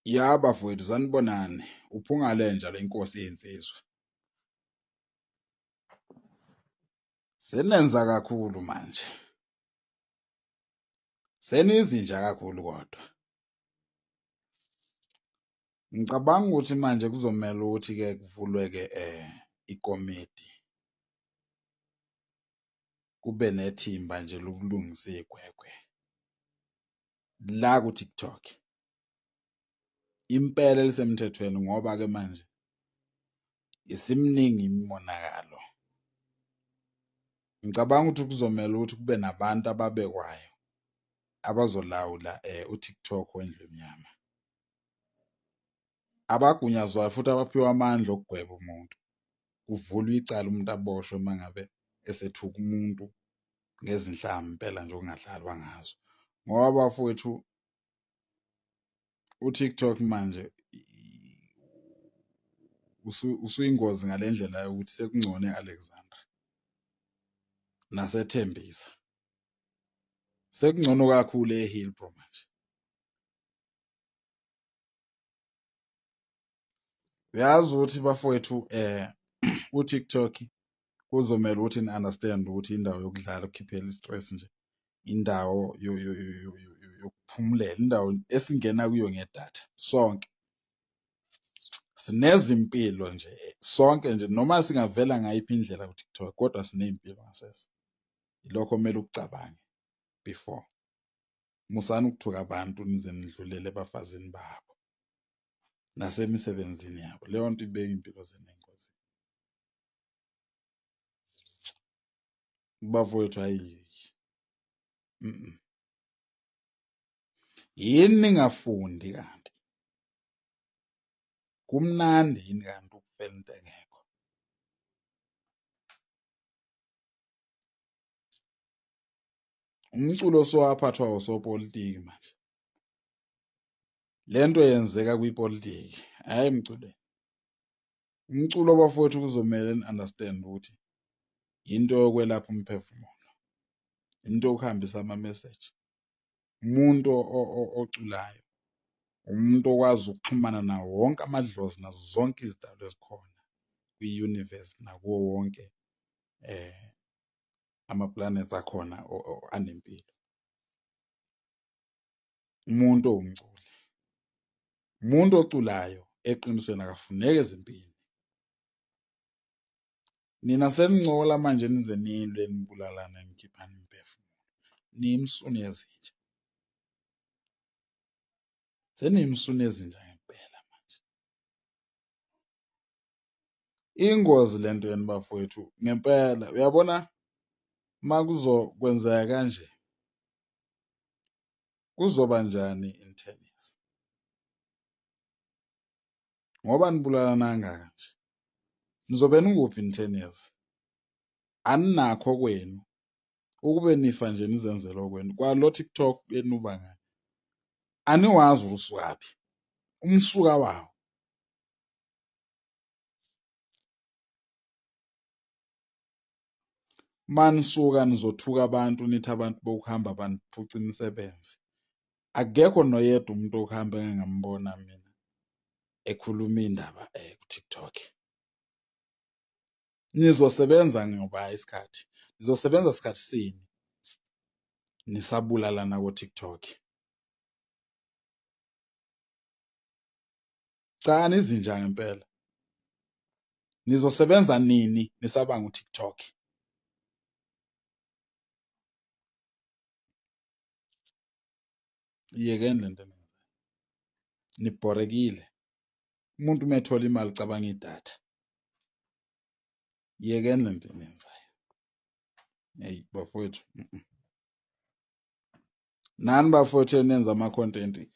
Ya bafowethu sanibonani, uphungale njalo inkosi yensizwa. Senenza kakhulu manje. Senizinja kakhulu kodwa. Ngicabanga ukuthi manje kuzomela ukuthi ke kuvulwe ke ikomiti. Kube nethimba nje lokulungisa igwegwe la ku TikTok. Impela elisemthethweni ngoba ke manje isimningi imonakalo. Ngicabanga ukuthi kuzomela ukuthi kube nabantu ababekwayo abazolawula uTikTok wendlu emnyama. Abagunyazwayo futhi abaphiwa amandla okugweba umuntu. Kuvulwe icala umuntu aboshwe mangabe esethuka umuntu ngezinhlamba impela nje okungadlalwa ngazo. Ngoba bafowethu uTikTok manje usuyingozi ngalendlela yokuthi sekungcone Alexandra naseThembisa. Sekungcono kakhulu eHillbrow manje. Uyazi ukuthi bafowethu uTikTok kuzomela ukuthi ni-understand ukuthi indawo yokudlala ukukhiphela i-stress nje, indawo yokuphumulela, indawo esingena kuyo ngedatha sonke. Sinezimpilo nje sonke nje noma singavela ngayiphi indlela ku-TikTok kodwa siney'mpilo ngasese. Ilokho kumele ukucabange before. Musani ukuthuka abantu nize nidlulele ebafazini babo nasemisebenzini yabo. Leyo nto ibeka iy'mpilo zenu engozini. Bafowethu hayi. Yini ningafundi kanti? Kumnandi yini kanti ukufela into engekho? Umculo sowaphathwa osopolitiki manje. Le nto yenzeka kwipolitiki, hhayi emculweni. Umculo bafowethu kuzomele ni-understand ukuthi into yokwelapha umphefumulo, into yokuhambisa ama-message. Umuntu oculayo, umuntu okwazi ukuxhumana nawo wonke amadlozi nazo zonke izidalwa ezikhona kwi-universe nakuwo wonke ama-planets akhona anempilo. Umuntu owumculi, umuntu oculayo eqinisweni akafuneki ezimpini. Nina senincola manje nize nilwe nibulalane nikhiphane imiphefumulo. Niyimsuni yezinja. Seniyimsuni yezinja ngempela manje. Ingozi lento yeni bafowethu ngempela. Uyabona ma kuzokwenzeka kanje kuzoba njani in tennis? Ngoba nibulalana kangaka nje. Nizobe nikuphi in tennis? Aninakho kwenu. Ukube nifa nje nizenzele okwenu. Kwalo TikTok enuba ngayo. Aniwazi usukaphi. Umsuka wawo. Manisuka nizothuka abantu nithi abantu bokuhamba baniphuca imisebenzi. Akekho noyedwa umuntu okuhamba engingambona mina ekhuluma indaba ku-TikTok. Nizosebenza ngoba isikhathi. Nizosebenza sikhathi sini nisabulalana ko-TikTok. Cha nizinja ngempela. Nizosebenza nini nisabanga u-TikTok? Yekeni lento enenzayo. Nibhorekile. Umuntu methola imali cabanga idatha. Yekeni lento enenzayo. Hey bafowethu. Nani bafowethu enenza ama-content.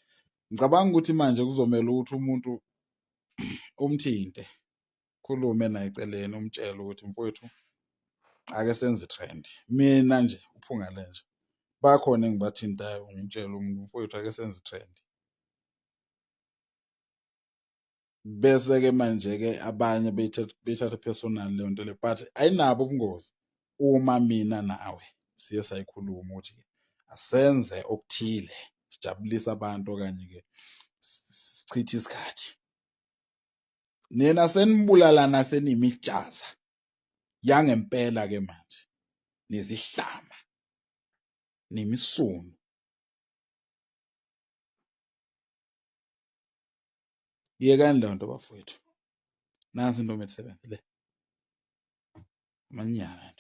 Ngicabanga ukuthi manje kuzomela ukuthi umuntu umthinte. Khulume naye eceleni umtshele ukuthi mfowethu ake senze i-trend. Mina nje uphungale nje. Bakhona engibathintayo ngimtshela umuntu mfowethu ake senze i-trend. Bese ke manje ke abanye bethatha personal leyo nto le but ayinabo ubungozi uma mina nawe siye sayikhuluma ukuthi asenze okuthile sijabulise abantu okanye ke sichithe isikhathi. Nina senibulalana senimijaza yangempela ke manje. Nezihlama nemisunu. Yekani leyo nto bafowethu. Nansi into esebenzi le. Manyana.